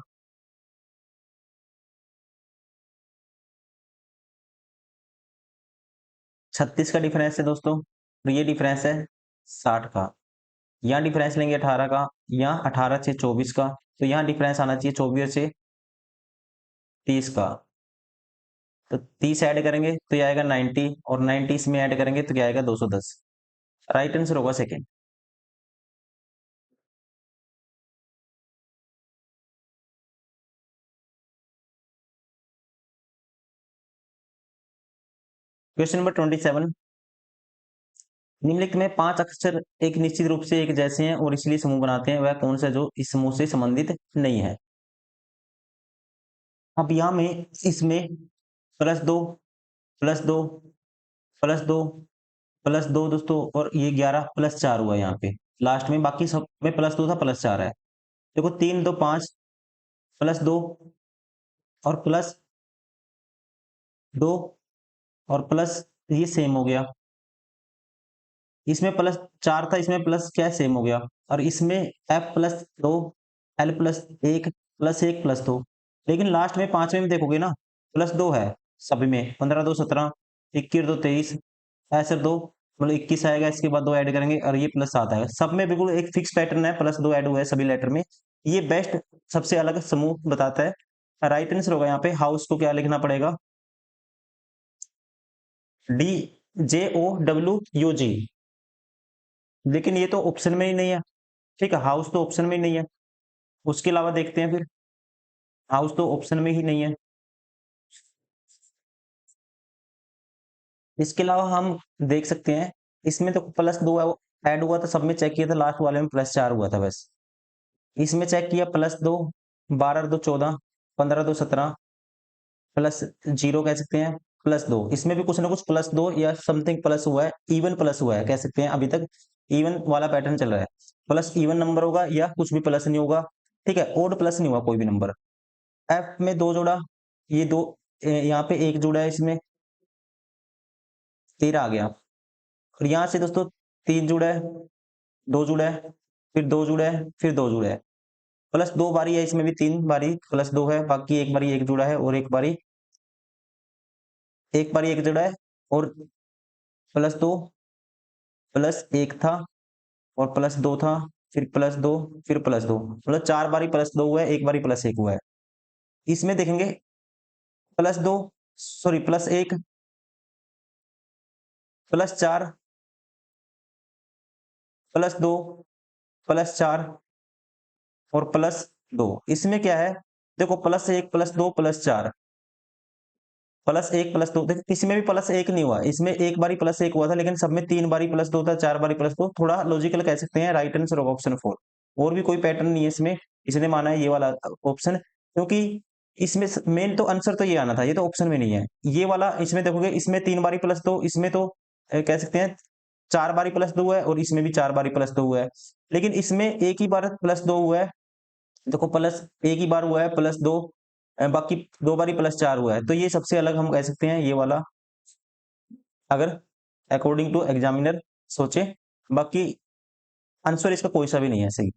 36 का डिफरेंस है दोस्तों, और ये डिफरेंस है 60 का। यहाँ डिफरेंस लेंगे 18 का, यहाँ 18 से 24 का, तो यहाँ डिफरेंस आना चाहिए 24 से 30 का। तो 30 ऐड करेंगे तो ये आएगा 90, और 90 इसमें ऐड करेंगे तो क्या आएगा 210। राइट आंसर होगा सेकेंड। क्वेश्चन नंबर 27, निम्नलिखित में 5 अक्षर एक निश्चित रूप से एक जैसे हैं और इसलिए समूह बनाते हैं, वह कौन सा जो इस समूह से संबंधित नहीं है। अब यहाँ में इसमें +2 +2 +2 +2 दोस्तों, और ये 11 +4 हुआ यहाँ पे लास्ट में, बाकी सब में +2 था, +4 है। देखो 3 2 5 +2 और +2 और प्लस ये सेम हो गया। इसमें +4 था, इसमें प्लस क्या सेम हो गया, और इसमें f+2 l+1 +1 +2, लेकिन लास्ट में पांचवें में देखोगे ना +2 है सभी में। 15 2 17, 21 2 23, ऐसे दो मतलब 21 आएगा, इसके बाद 2 ऐड करेंगे और ये +7 आएगा। सब में बिल्कुल एक फिक्स पैटर्न है, +2 ऐड हुआ है सभी लेटर में। ये बेस्ट सबसे अलग समूह बताता है। राइट आंसर होगा यहाँ पे हाउस को क्या लिखना पड़ेगा, DJOWUG। लेकिन ये तो ऑप्शन में ही नहीं है, ठीक है, हाउस तो ऑप्शन में ही नहीं है। उसके अलावा देखते हैं फिर, हाउस तो ऑप्शन में ही नहीं है। इसके अलावा हम देख सकते हैं, इसमें तो +2 ऐड हुआ था, सब में चेक किया था, लास्ट वाले में +4 हुआ था बस। इसमें चेक किया +2, 12 2 14, 15 2 17, +0 कह सकते हैं, +2, इसमें भी कुछ ना कुछ +2 या समथिंग प्लस हुआ है, इवन प्लस हुआ है कह सकते हैं। अभी तक इवन वाला पैटर्न चल रहा है, प्लस इवन नंबर होगा या कुछ भी प्लस नहीं होगा, ठीक है, ओड प्लस नहीं हुआ कोई भी नंबर। एफ में 2 जोड़ा, ये दो, यहाँ पे 1 जुड़ा है, इसमें 13 आ गया। और यहाँ से दोस्तों 3 जुड़ा है, 2 जुड़ा है, फिर 2 जुड़ा है, फिर 2 जुड़ा है, +2 बारी है, इसमें भी 3 बारी +2 है, बाकी एक बारी 1 जुड़ा है, और एक बारी 1 जुड़ा है, और +2 +1 था, और +2 था, फिर +2, फिर +2, मतलब 4 बारी +2 हुआ है, एक बारी +1 हुआ है। इसमें देखेंगे +2 सॉरी +1 +4 +2 +4 और +2, इसमें क्या है, देखो +1 +2 +4 +1 +2, देखो किसी में भी +1 नहीं हुआ, इसमें एक बारी +1 हुआ था, लेकिन सब में 3 बारी +2 था, 4 बारी +2, थोड़ा लॉजिकल कह सकते हैं। राइट आंसर होगा ऑप्शन 4। और भी कोई पैटर्न नहीं है इसमें, इसने माना है ये वाला ऑप्शन, क्योंकि इसमें मेन तो आंसर तो ये आना था, ये तो ऑप्शन में नहीं है। ये वाला इसमें देखोगे, इसमें 3 बारी +2, इसमें तो कह सकते हैं 4 बारी +2 हुआ है, और इसमें भी 4 बारी +2 हुआ है, लेकिन इसमें एक ही बार +2 हुआ है। देखो प्लस एक ही बार हुआ है +2, बाकी 2 बारी +4 हुआ है, तो ये सबसे अलग हम कह सकते हैं ये वाला, अगर अकॉर्डिंग टू एग्जामिनर सोचे। बाकी आंसर इसका कोई सा भी नहीं है सही,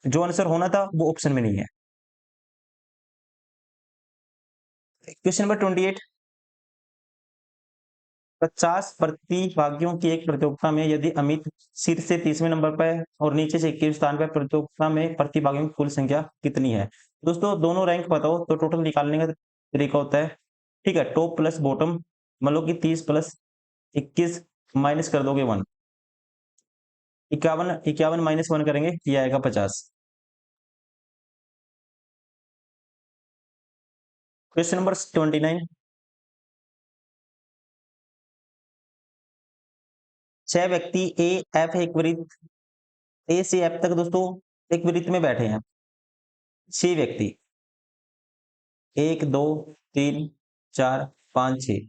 जो आंसर होना था वो ऑप्शन में नहीं है। क्वेश्चन नंबर 28, 50 प्रतिभागियों की एक प्रतियोगिता में यदि अमित शीर्ष से 30वें नंबर पर और नीचे से 21वें स्थान पर, प्रतियोगिता में प्रतिभागियों की कुल संख्या कितनी है। दोस्तों दोनों रैंक पता हो तो टोटल निकालने का तरीका होता है, ठीक है, टॉप प्लस बॉटम, मान लो कि 30 + 21 माइनस कर दोगे 1, 51 51 -1 करेंगे, ये आएगा 50। क्वेश्चन नंबर 29, 6 व्यक्ति ए एफ एक वृत्त, ए से एफ तक दोस्तों एक वृत्त में बैठे हैं। 6 व्यक्ति, 1 2 3 4 5 6,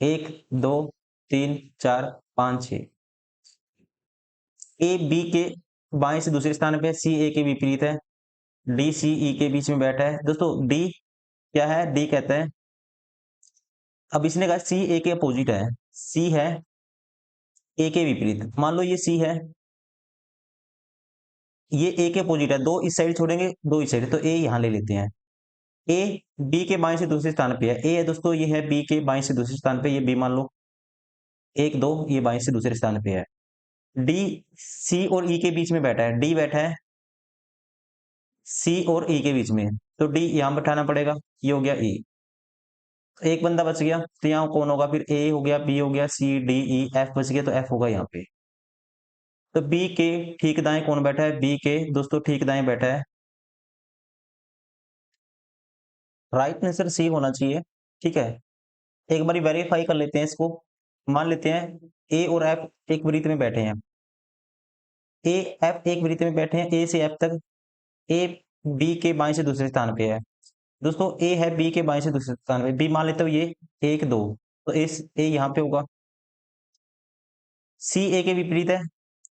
1 2 3 4 5 6, ए बी के बाएं से दूसरे स्थान पे, सी ए के विपरीत है, डी सी ई के बीच में बैठा है। दोस्तों डी क्या है, डी कहते हैं, अब इसने कहा सी ए के अपोजिट है, सी है ए के विपरीत, मान लो ये सी है, ये ए के अपोजिट है, दो इस साइड छोड़ेंगे, दो इस साइड, तो ए यहां ले लेते हैं। ए बी के बाएं से दूसरे स्थान पे है, ए है दोस्तों, ये है बी के बाएं से दूसरे स्थान पे, ये बी मान लो, 1 2, ये बाएं से दूसरे स्थान पे है। डी सी और ई के बीच में बैठा है, डी बैठा है सी और ई के बीच में, तो डी यहां बैठाना पड़ेगा, ये हो गया ई, एक बंदा बच गया, तो यहाँ कौन होगा फिर, ए हो गया, बी हो गया, सी डी ई एफ बच गया, तो एफ होगा यहाँ पे। तो बी के ठीक दाएं कौन बैठा है, बी के दोस्तों ठीक दाएं बैठा है, राइट आंसर सी होना चाहिए, ठीक है। एक बार वेरीफाई कर लेते हैं इसको, मान लेते हैं ए और एफ एक वृत्त में बैठे हैं, ए एफ एक वृत्त में बैठे हैं, ए से एफ तक, ए बी के बाएं से दूसरे स्थान पे है। दोस्तों ए है बी के बाएं से दूसरे स्थान पे, बी मान लेते हो ये 1 2, तो इस ए यहाँ पे होगा। सी ए के विपरीत है,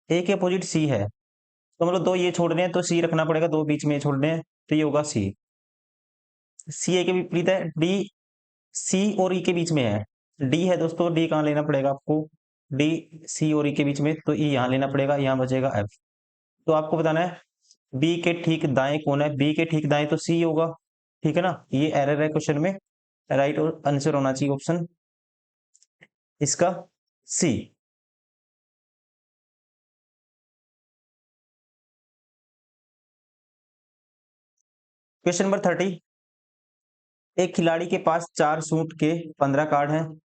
ए के अपोजिट सी है, तो मतलब दो ये छोड़ रहे हैं तो सी रखना पड़ेगा, दो बीच में छोड़ रहे हैं तो ये होगा सी। सी ए के विपरीत है डी, सी और ई के बीच में है डी है दोस्तों, डी कहाँ लेना पड़ेगा आपको, डी सी और ई के बीच में, तो ई यहाँ लेना पड़ेगा, यहाँ बचेगा एफ। तो आपको बताना है बी के ठीक दाएं कौन है, बी के ठीक दाएं तो सी होगा, ठीक है ना, ये एरर है क्वेश्चन में, राइट और आंसर होना चाहिए ऑप्शन इसका सी। क्वेश्चन नंबर 30, एक खिलाड़ी के पास 4 सूट के 15 कार्ड हैं,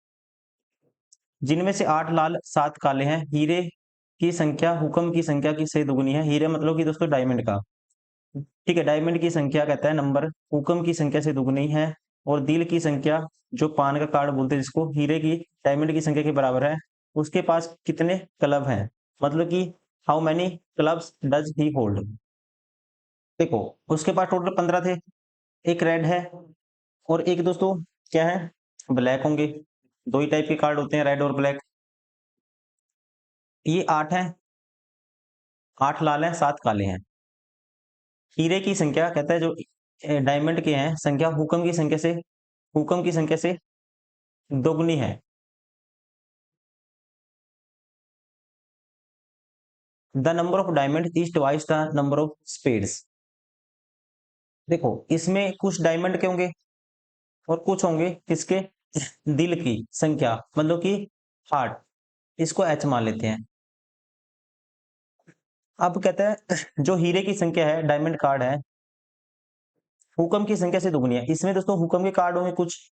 जिनमें से 8 लाल 7 काले हैं। हीरे की संख्या हुक्म की संख्या की से दुगनी है। हीरे मतलब कि दोस्तों डायमंड का, ठीक है, डायमंड की संख्या कहता है नंबर हुक्म की संख्या से दुगनी है, और दिल की संख्या जो पान का कार्ड बोलते हैं जिसको, हीरे की डायमंड की संख्या के बराबर है। उसके पास कितने क्लब हैं, मतलब कि how many clubs does he hold. देखो उसके पास टोटल 15 थे, एक रेड है और एक दोस्तों क्या है, ब्लैक होंगे, दो ही टाइप के कार्ड होते हैं, रेड और ब्लैक। ये 8 है, 8 लाल हैं 7 काले हैं। हीरे की संख्या कहता है जो डायमंड के हैं संख्या हुक्म की संख्या से, हुक्म की संख्या से दोगुनी है। The number of diamond is twice the number of spades. देखो इसमें कुछ डायमंड के होंगे और कुछ होंगे किसके, दिल की संख्या, मतलब कि हार्ट, इसको एच मान लेते हैं। अब कहते हैं जो हीरे की संख्या है, डायमंड कार्ड है, हुक्म की संख्या से दुगनी है। इसमें दोस्तों हुक्म के कार्ड होंगे कुछ,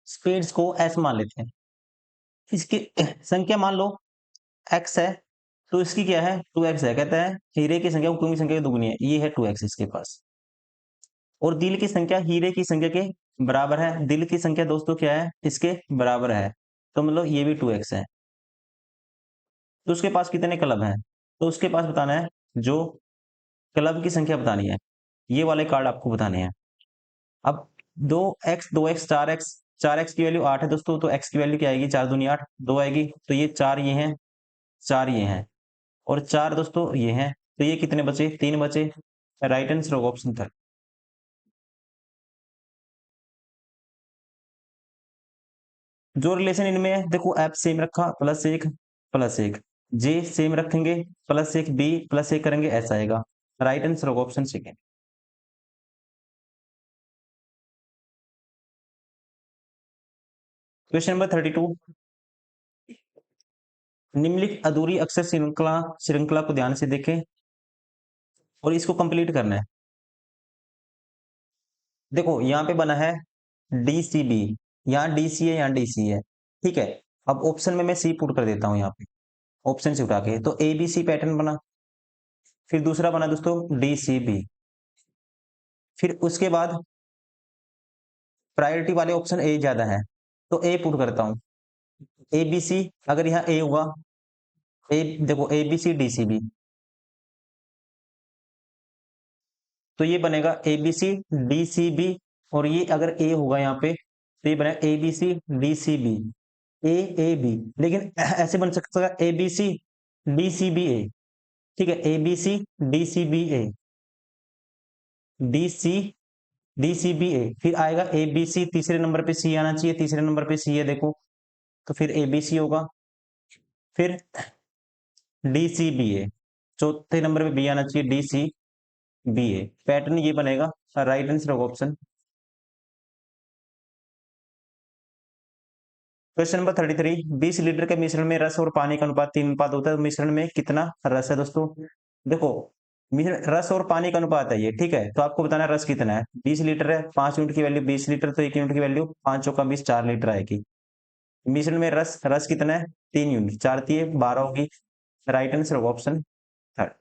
स्पेड्स को एस मान लेते हैं। इसकी संख्या मान लो एक्स है, तो इसकी क्या है 2x है। कहता है हीरे की संख्या हुक्म की संख्या की दुगनी है, ये है 2x इसके पास। और दिल की संख्या हीरे की संख्या के बराबर है, दिल की संख्या दोस्तों क्या है इसके बराबर है, तो मतलब ये भी 2x है। तो उसके पास कितने क्लब हैं, तो उसके पास बताना है जो क्लब की संख्या बतानी है, ये वाले कार्ड आपको बताने हैं। अब 2x 4x, 4x की वैल्यू 8 है दोस्तों, तो x की वैल्यू क्या आएगी, 4 दूनी 8, 2 आएगी, तो ये 4 ये हैं, 4 ये हैं, और 4 दोस्तों ये हैं, तो ये कितने बचे, 3 बचे। राइट आंसर होगा ऑप्शन 3। जो रिलेशन इनमें है देखो, एफ सेम रखा +1 +1, जे सेम रखेंगे +1, बी +1 करेंगे, ऐसा आएगा। राइट आंसर होगा ऑप्शन सेकेंड। क्वेश्चन नंबर 32, निम्नलिखित अधूरी अक्षर श्रृंखला श्रृंखला को ध्यान से देखें और इसको कंप्लीट करना है। देखो यहाँ पे बना है DCB, यहाँ DC है, यहाँ DC है, ठीक है। अब ऑप्शन में मैं सी पुट कर देता हूँ यहाँ पे, ऑप्शन से उठा के, तो ABC पैटर्न बना। फिर दूसरा बना दोस्तों DCB, फिर उसके बाद प्रायोरिटी वाले ऑप्शन ए ज्यादा है, तो ए पुट करता हूँ। ABC, अगर यहाँ ए होगा, ए देखो ABCDCB, तो ये बनेगा ABCDCB, और ये अगर ए होगा यहाँ पे तो ये बनेगा ABCDCB, AAB, लेकिन ऐसे बन सकता है ABCDCBA, ठीक है, ABCDCBA, DCDCBA, फिर आएगा ABC, तीसरे नंबर पे सी आना चाहिए, तीसरे नंबर पे सी है देखो, तो फिर ABC होगा, फिर DCBA, चौथे नंबर पे बी आना चाहिए, DCBA, पैटर्न ये बनेगा। राइट आंसर होगा ऑप्शन। क्वेश्चन नंबर 33, 20 लीटर के मिश्रण में रस और पानी का अनुपात 3 अनुपात होता है, तो मिश्रण में कितना रस है दोस्तों। देखो मिश्रण रस और पानी का अनुपात है ये, ठीक है, तो आपको बताना है रस कितना है। 20 लीटर है, 5 यूनिट की वैल्यू 20 लीटर, तो 1 यूनिट की वैल्यू 5 चौका 20, 4 लीटर आएगी। मिश्रण में रस रस कितना है 3 यूनिट, 4 3 12 होगी। राइट आंसर होगा ऑप्शन थर्ड।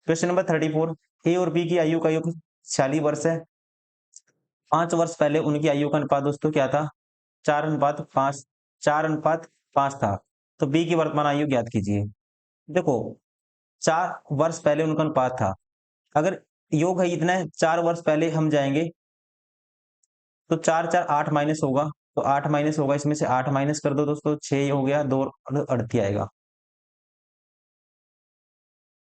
क्वेश्चन नंबर 34, ए और बी की आयु का योग 46 वर्ष है। 5 वर्ष पहले उनकी आयु का अनुपात दोस्तों क्या था, 4:5, 4:5 था। तो बी की वर्तमान आयु ज्ञात कीजिए। देखो 4 वर्ष पहले उनका अनुपात था। अगर योग है इतना है, 4 वर्ष पहले हम जाएँगे, तो 4 4 8 माइनस होगा, तो 8 माइनस होगा, इसमें से 8 माइनस कर दो दोस्तों, 6 हो गया, 2 38 आएगा।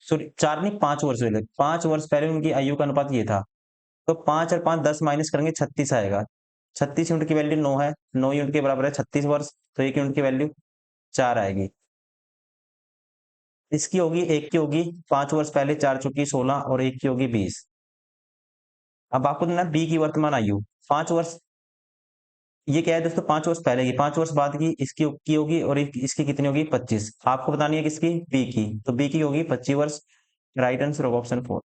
सॉरी 4 नहीं 5 वर्ष पहले, 5 वर्ष पहले उनकी आयु का अनुपात ये था। तो 5 और 5 10 माइनस करेंगे, 36 आएगा। 36 यूनिट की वैल्यू 9 है, 9 यूनिट के बराबर है 36 वर्ष, तो 1 यूनिट की वैल्यू 4 आएगी। इसकी होगी, 1 की होगी 5 वर्ष पहले, 4 चौकी 16 और 1 की होगी 20। अब आपको देना बी की वर्तमान आयु, 5 वर्ष, ये क्या है दोस्तों 5 वर्ष पहले की, 5 वर्ष बाद की इसकी की होगी, और इसकी कितनी होगी 25। आपको बतानी है किसकी, बी की, तो बी की होगी 25 वर्ष। राइट आंसर होगा ऑप्शन 4।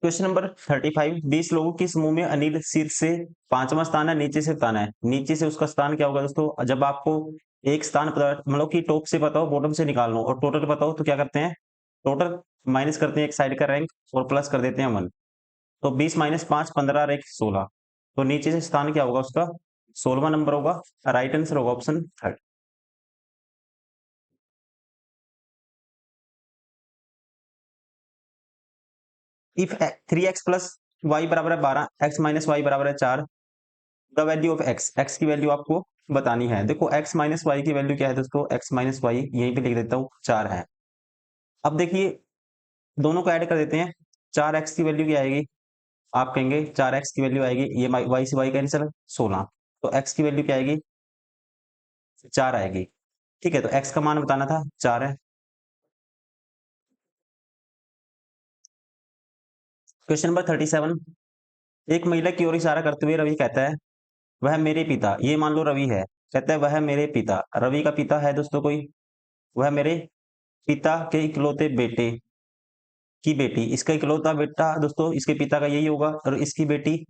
क्वेश्चन नंबर 35, 20 लोगों के समूह में अनिल शीर्ष से 5वां स्थान है, नीचे से बताना है। नीचे से उसका स्थान क्या होगा दोस्तों, जब आपको एक स्थान पता, मतलब कि टॉप से पता हो बॉटम से निकालना हो और टोटल पता हो, तो क्या करते हैं, टोटल माइनस करते हैं एक साइड का रैंक और प्लस कर देते हैं 1। तो 20 माइनस 5 15 और 1 16, तो नीचे से स्थान क्या होगा उसका, 16वां नंबर होगा। राइट आंसर होगा option 3। If 3x plus Y बराबर है 12, x माइनस वाई बराबर है 4, the value of x, x की वैल्यू आपको बतानी है। देखो x माइनस वाई की वैल्यू क्या है दोस्तों, x माइनस वाई यहीं पे लिख देता हूँ 4 है। अब देखिए दोनों को ऐड कर देते हैं, 4x की वैल्यू क्या आएगी, आप कहेंगे 4x की वैल्यू आएगी, ये y से y कैंसिल 16, तो x की वैल्यू क्या आएगी 4 आएगी। ठीक है, तो x का मान बताना था 4 है। क्वेश्चन नंबर 37, एक महिला की ओर इशारा करते हुए रवि कहता है वह मेरे पिता, ये मान लो रवि है, कहता है वह मेरे पिता, रवि का पिता है दोस्तों कोई, वह मेरे पिता के इकलौते बेटे की बेटी, इसका इकलौता बेटा दोस्तों इसके पिता का यही होगा, और इसकी बेटी,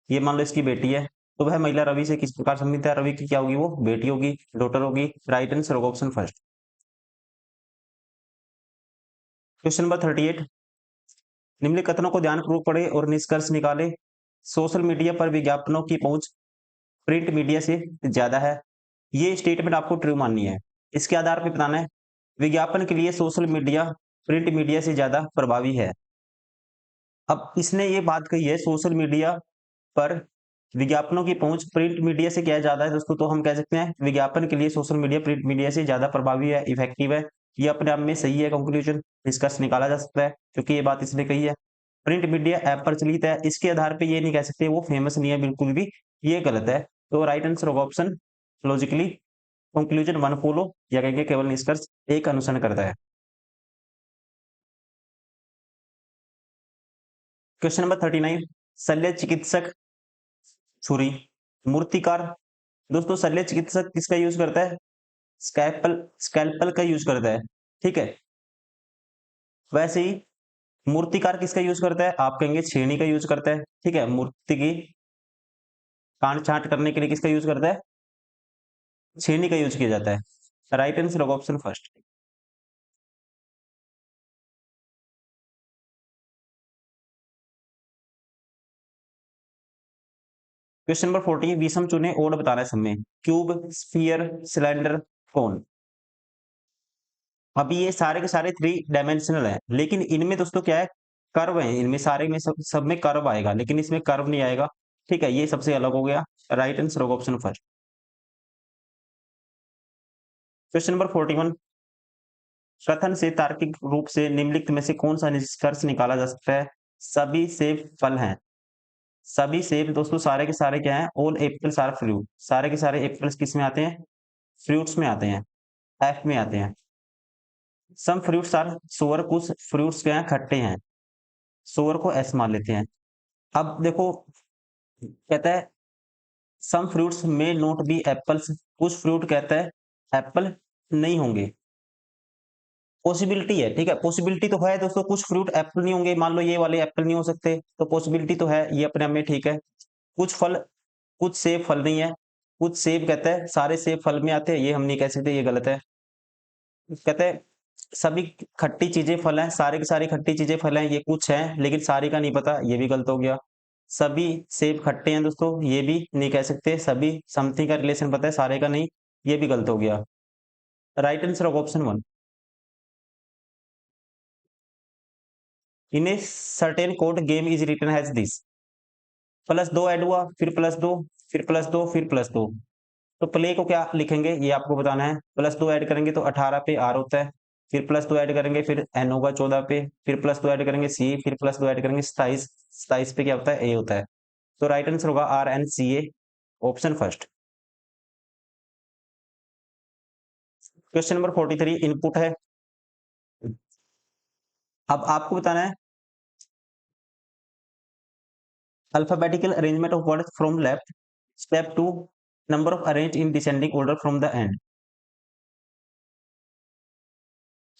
ये मान लो इसकी बेटी है, तो वह महिला रवि से किस प्रकार संबंधित है, रवि की क्या होगी, वो बेटी होगी, डॉटर होगी। राइट आंसर होगा ऑप्शन फर्स्ट। क्वेश्चन नंबर 38, निम्नलिखित कथनों को ध्यानपूर्वक पढ़े और निष्कर्ष निकाले। सोशल मीडिया पर विज्ञापनों की पहुंच प्रिंट मीडिया से ज्यादा है, ये स्टेटमेंट आपको ट्रू माननी है। इसके आधार पर बताना है, विज्ञापन के लिए सोशल मीडिया प्रिंट मीडिया से ज्यादा प्रभावी है। अब इसने ये बात कही है सोशल मीडिया पर विज्ञापनों की पहुंच प्रिंट मीडिया से क्या ज्यादा है दोस्तों, तो हम कह सकते हैं विज्ञापन के लिए सोशल मीडिया प्रिंट मीडिया से ज्यादा प्रभावी है, इफेक्टिव है। ये अपने आप में सही है, कंक्लूजन निष्कर्ष निकाला जा सकता है, क्योंकि ये बात इसने कही है। प्रिंट मीडिया ऐप प्रचलित है, इसके आधार पे ये नहीं कह सकते वो फेमस नहीं है बिल्कुल भी, ये गलत है। तो राइट आंसर होगा ऑप्शन लॉजिकली कंक्लूजन 1 फॉलो, या कहेंगे केवल निष्कर्ष एक अनुसरण करता है। क्वेश्चन नंबर 39, शल्य चिकित्सक छुरी, मूर्तिकार, दोस्तों शल्य चिकित्सक किसका यूज करता है, स्कैल्पल, स्कैल्पल का यूज करता है। ठीक है, वैसे ही मूर्तिकार किसका यूज करता है, आप कहेंगे छेनी का यूज करता है। ठीक है, मूर्ति की काट छांट करने के लिए किसका यूज करता है, छेनी का यूज किया जाता है। राइट आंसर होगा ऑप्शन फर्स्ट। क्वेश्चन नंबर 40, विषम चुने और बताना है समय, क्यूब, स्फीयर, सिलेंडर, कोन। अभी ये सारे के सारे 3 डायमेंशनल है, लेकिन इनमें दोस्तों क्या है, कर्व है, इनमें सारे में सब में कर्व आएगा, लेकिन इसमें कर्व नहीं आएगा। ठीक है, ये सबसे अलग हो गया। राइट आंसर होगा ऑप्शन फर्स्ट। क्वेश्चन नंबर 41, कथन से तार्किक रूप से निम्नलिखित में से कौन सा निष्कर्ष निकाला जा सकता है, सभी सेब फल हैं। सभी सेब दोस्तों सारे के सारे क्या हैं, ऑल एप्पल्स आर फ्रूट, सारे के सारे एप्पल्स किस में आते हैं, फ्रूट्स में आते हैं, एफ में आते हैं। सम फ्रूट्स आर सोअर, कुछ फ्रूट्स क्या हैं, खट्टे हैं, सोअर को एस मान लेते हैं। अब देखो कहता है सम फ्रूट्स में नॉट बी एप्पल्स, कुछ फ्रूट कहता है एप्पल नहीं होंगे, पॉसिबिलिटी है। ठीक है, पॉसिबिलिटी तो है दोस्तों, कुछ फ्रूट एप्पल नहीं होंगे, मान लो ये वाले एप्पल नहीं हो सकते, तो पॉसिबिलिटी तो है, ये अपने आप में ठीक है। कुछ फल, कुछ सेब फल नहीं है, कुछ सेब कहता है सारे सेब फल में आते हैं, ये हम नहीं कह सकते, ये गलत है। कहते हैं सभी खट्टी चीजें फल हैं, सारे की सारी खट्टी चीजें फल हैं, ये कुछ है लेकिन सारी का नहीं पता, ये भी गलत हो गया। सभी सेब खट्टे हैं दोस्तों, ये भी नहीं कह सकते, सभी समथिंग का रिलेशन पता है सारे का नहीं, ये भी गलत हो गया। राइट आंसर होगा option 1। In a certain code game is written has this. Plus 2 add हुआ, फिर प्लस 2, फिर प्लस 2, फिर प्लस 2। तो प्ले को क्या लिखेंगे ये आपको बताना है। प्लस 2 ऐड करेंगे तो 18 पे आर होता है, फिर प्लस 2 ऐड करेंगे फिर एन होगा 14 पे, फिर प्लस 2 ऐड करेंगे सी, फिर प्लस 2 ऐड करेंगे 27, 27 पे क्या होता है ए होता है। तो राइट आंसर होगा R N C A, option first. Question number 43 input है। अब आपको बताना है alphabetical arrangement of words from left, step 2 number of arrange in descending order from the end.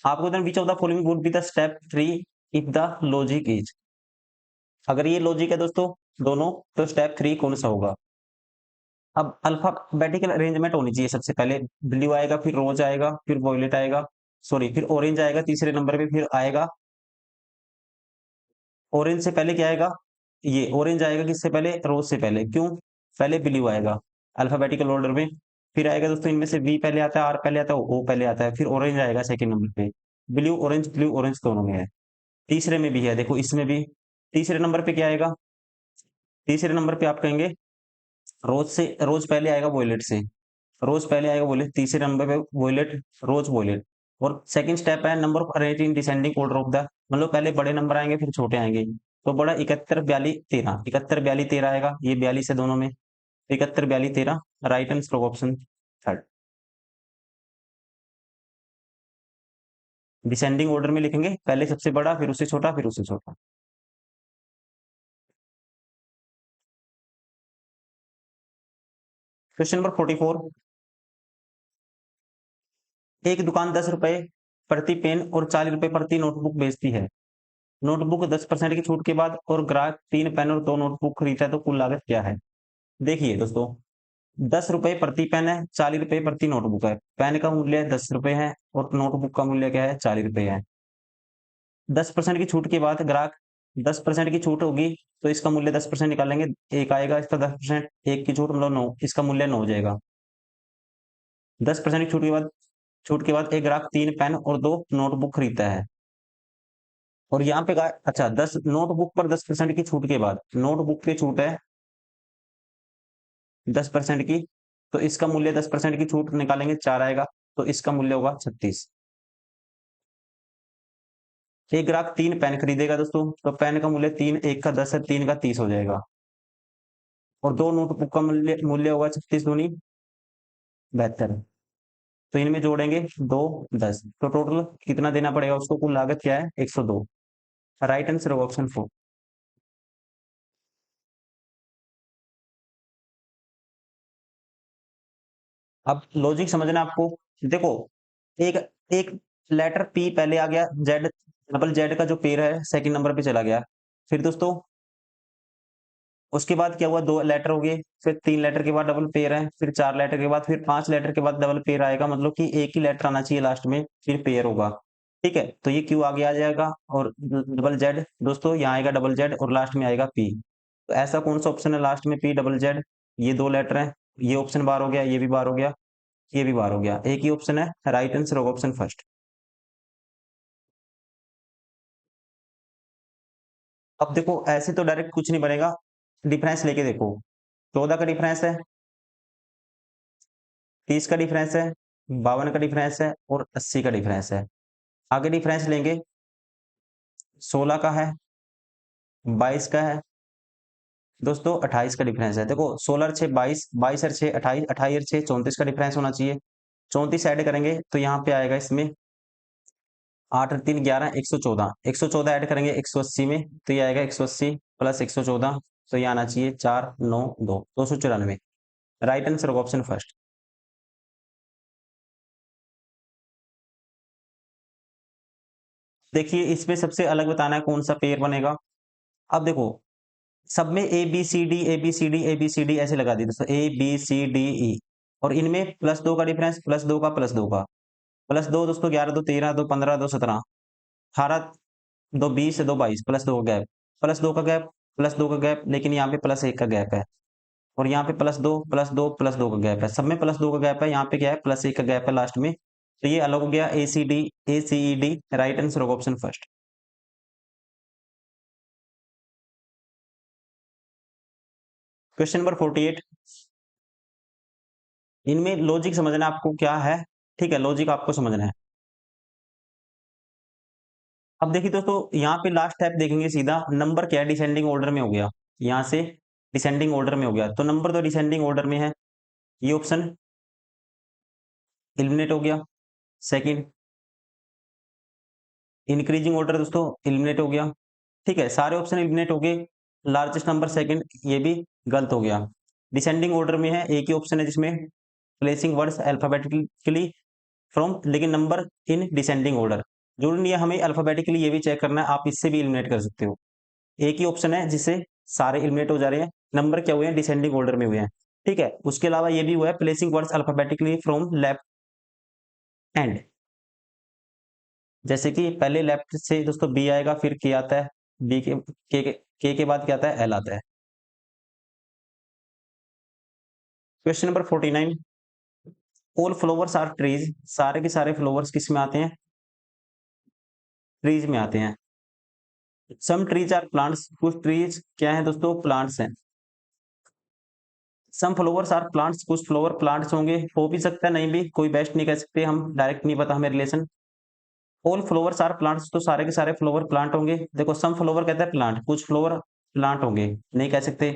आपको बताना which of the following would be the step 3 if the logic is. अगर ये logic है दोस्तों दोनों, तो स्टेप 3 कौन सा होगा। अब अल्फाबेटिकल अरेंजमेंट होनी चाहिए सबसे पहले। ब्लू आएगा, फिर रोज आएगा, फिर वॉयलेट आएगा, सॉरी फिर ऑरेंज आएगा तीसरे नंबर पे, फिर आएगा ऑरेंज से पहले क्या आएगा, ये ऑरेंज आएगा किससे पहले, रोज से पहले। क्यों, पहले ब्लू आएगा अल्फाबेटिकल ऑर्डर में, फिर आएगा दोस्तों इनमें से वी पहले आता है, आर पहले आता है, ओ पहले आता है, फिर ऑरेंज आएगा सेकंड नंबर पे। ब्लू ऑरेंज दोनों में है। तीसरे में भी है, देखो इसमें भी। तीसरे नंबर पे क्या आएगा, तीसरे नंबर पे आप कहेंगे रोज से, रोज पहले आएगा वॉयलेट से, रोज पहले आएगा वॉयलेट, तीसरे नंबर पे वॉयलेट, रोज वॉयलेट। और सेकंड स्टेप है number of arrange in descending order of the, मतलब पहले बड़े नंबर आएंगे फिर छोटे आएंगे। तो बड़ा 71 42 13, 71 42 13 आएगा, ये 42 है दोनों में, 71 42 13, right answer option third. Descending order में लिखेंगे, पहले सबसे बड़ा, फिर उससे छोटा, फिर उससे छोटा। क्वेश्चन नंबर 44, एक दुकान 10 रुपए प्रति पेन और 40 रुपए प्रति नोटबुक बेचती है। नोटबुक 10% की छूट के बाद और ग्राहक 3 पेन और 2 नोटबुक खरीदता है, तो कुल लागत क्या है। देखिए दोस्तों, 10 रुपए प्रति पेन है, 40 रुपए प्रति नोटबुक है। पेन का मूल्य 10 रुपए है और नोटबुक का मूल्य क्या है, 40 रुपए है। 10% की छूट के बाद ग्राहक, 10% की छूट होगी तो इसका मूल्य 10% निकालेंगे, एक आएगा इसका 10%, एक की छूट मतलब 9, इसका मूल्य 9 हो जाएगा। 10% की छूट के बाद, छूट के बाद एक ग्राहक 3 पेन और 2 नोटबुक खरीदता है। और यहाँ पे अच्छा 10 नोटबुक पर 10% की छूट के बाद, नोटबुक पे छूट है 10% की, तो इसका मूल्य 10% की छूट निकालेंगे 4 आएगा, तो इसका मूल्य होगा 36। एक ग्राहक 3 पेन खरीदेगा दोस्तों, तो पेन का मूल्य 3, एक का 10 है, 3 का 30 हो जाएगा। और 2 नोटबुक का मूल्य मूल्य होगा 36 दूनी 72। तो इनमें जोड़ेंगे 2 10, तो टोटल कितना देना पड़ेगा उसको, कुल लागत क्या है 102। राइट आंसर होगा ऑप्शन 4। अब लॉजिक समझना आपको। देखो, एक एक लेटर पी पहले आ गया, जेड डबल जेड का जो पेयर है सेकंड नंबर पे चला गया। फिर दोस्तों उसके बाद क्या हुआ, 2 लेटर हो गए, फिर 3 लेटर के बाद डबल पेयर है, फिर 4 लेटर के बाद, फिर 5 लेटर के बाद डबल पेयर आएगा, मतलब कि एक ही लेटर आना चाहिए लास्ट में, फिर पेयर होगा। ठीक है, तो ये क्यू आगे आ जाएगा और डबल जेड दोस्तों यहाँ आएगा डबल जेड और लास्ट में आएगा पी। तो ऐसा कौन सा ऑप्शन है लास्ट में पी डबल जेड, ये 2 लेटर है, ये ऑप्शन बार हो गया, ये भी बार हो गया, ये भी बार हो गया, एक ही ऑप्शन है, राइट आंसर होगा ऑप्शन फर्स्ट। अब देखो ऐसे तो डायरेक्ट कुछ नहीं बनेगा, डिफरेंस लेके देखो। 14 का डिफरेंस है, 30 का डिफरेंस है, 52 का डिफरेंस है और 80 का डिफरेंस है। आगे डिफरेंस लेंगे, 16 का है, 22 का है, दोस्तों 28 का डिफरेंस है। देखो 16 और 6 22, 22 और 6 28, 28 और 6 34 का डिफरेंस होना चाहिए। 34 ऐड करेंगे तो यहाँ पे आएगा इसमें 8 और 3 11, 114, 114 ऐड करेंगे 180 में, तो ये आएगा 180 प्लस 114, तो ये आना चाहिए 4 9 2 294। राइट आंसर होगा ऑप्शन फर्स्ट। देखिए इसमें सबसे अलग बताना है कौन सा पेयर बनेगा। अब देखो सब में A B C D A B C D A B C D ऐसे लगा दी दोस्तों, ए बी सी डी ई, और इनमें +2 का डिफरेंस, +2 का +2 का, +2 दोस्तों 11 2 13 2 15 2 17 18 2 20 2 22, +2 का गैप, +2 का गैप, +2 का गैप, लेकिन यहाँ पे +1 का गैप है, और यहाँ पे +2 +2 +2 का गैप है, सब में +2 का गैप है, यहाँ पे क्या है +1 का गैप है लास्ट में। तो ये अलग हो गया ACED, राइट आंसर होगा ऑप्शन फर्स्ट। क्वेश्चन नंबर 48, इनमें लॉजिक समझना आपको क्या है, ठीक है, लॉजिक आपको समझना है। अब देखिए दोस्तों, यहाँ पे लास्ट स्टेप देखेंगे, सीधा नंबर क्या है, डिसेंडिंग ऑर्डर में हो गया, यहाँ से डिसेंडिंग ऑर्डर में हो गया, तो नंबर तो डिसेंडिंग ऑर्डर में है, ये ऑप्शन एलिमिनेट हो गया। सेकंड, इंक्रीजिंग ऑर्डर दोस्तों एलिमिनेट हो गया, ठीक है, सारे ऑप्शन एलिमिनेट हो गए। लार्जेस्ट नंबर सेकंड, ये भी गलत हो गया। डिसेंडिंग ऑर्डर में है, एक ही ऑप्शन है जिसमें प्लेसिंग वर्ड्स अल्फाबेटिकली फ्रॉम, लेकिन नंबर इन डिसेंडिंग ऑर्डर, जरूरी नहीं है हमें अल्फाबेटिकली, ये भी चेक करना है, आप इससे भी एलिमिनेट कर सकते हो। एक ही ऑप्शन है जिससे सारे एलिमिनेट हो जा रहे हैं, नंबर क्या हुए हैं, डिसेंडिंग ऑर्डर में हुए हैं, ठीक है। उसके अलावा ये भी हुआ है placing words alphabetically from left and, जैसे कि पहले लेफ्ट से दोस्तों बी आएगा, फिर के आता है, बी के बाद क्या आता है, एल आता है। Question number 49, all flowers are trees, सारे के सारे फ्लावर्स किस में आते हैं, ट्रीज में आते हैं। सम ट्रीज आर प्लांट्स, कुछ ट्रीज क्या है दोस्तों, प्लांट्स हैं। सम फ्लावर्स आर प्लांट्स, कुछ फ्लावर प्लांट्स होंगे, हो भी सकता है नहीं भी, कोई बेस्ट नहीं कह सकते हम, डायरेक्ट नहीं पता हमें relation. All flowers are plants, तो सारे के सारे फ्लावर प्लांट होंगे। देखो सम फ्लावर कहता है प्लांट, कुछ फ्लावर प्लांट होंगे, नहीं कह सकते।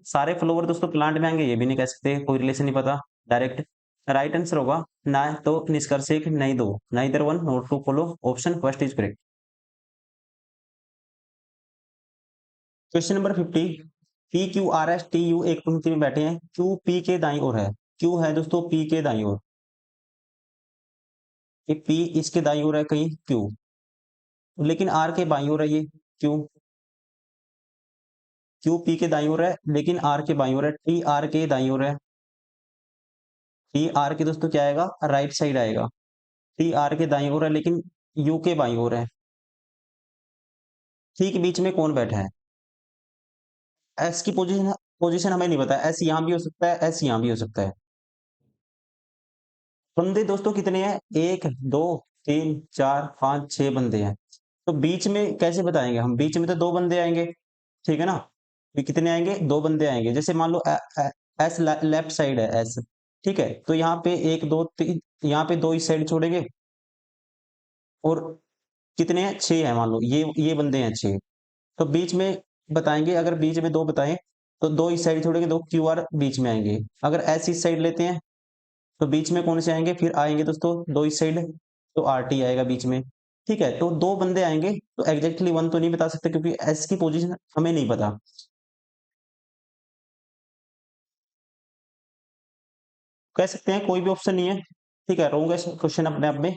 सारे फ्लावर दोस्तों प्लांट में आएंगे, ये भी नहीं कह सकते, कोई रिलेशन नहीं पता, डायरेक्ट। राइट आंसर होगा ना तो निष्कर्ष एक नहीं दो, neither one not two follow, option first is correct. Question number 50, PQRSTU एक पंक्ति में बैठे हैं, क्यू पी के दाईं ओर है, क्यू है दोस्तों पी के दाईं ओर, ये पी इसके दाईं ओर है कहीं क्यू, लेकिन आर के बाईं ओर है ये क्यू, क्यू पी के दाईं ओर है लेकिन आर के बाईं ओर है, टी आर के दाईं ओर है, टी आर के दोस्तों क्या आएगा, राइट साइड आएगा, टी आर के दाईं ओर है लेकिन यू के बाईं ओर है, ठीक बीच में कौन बैठा है, एस की पोजीशन, पोजीशन हमें नहीं पता, एस यहाँ भी हो सकता है, एस यहाँ भी हो सकता है। बंदे दोस्तों कितने हैं, एक दो तीन चार पांच छह बंदे हैं, तो बीच में कैसे बताएंगे हम, बीच में तो दो बंदे आएंगे, ठीक है ना, ये कितने आएंगे, दो बंदे आएंगे, जैसे मान लो एस लेफ्ट साइड है एस, ठीक है, तो यहाँ पे एक दो तीन, यहाँ पे दो इस साइड छोड़ेंगे, और कितने हैं, छह है, मान लो ये बंदे हैं छह, तो बीच में बताएंगे, अगर बीच में दो बताएं तो दो इस साइड छोड़ेंगे, दो क्यू आर बीच में आएंगे, अगर एस इस साइड लेते हैं तो बीच में कौन से आएंगे, फिर आएंगे दोस्तों दो इस साइड, तो आर टी आएगा बीच में, ठीक है, तो दो बंदे आएंगे, तो एग्जैक्टली वन तो नहीं बता सकते क्योंकि एस की पोजीशन हमें नहीं पता, कह सकते हैं कोई भी ऑप्शन नहीं है, ठीक है, रॉन्ग है क्वेश्चन अपने आप में।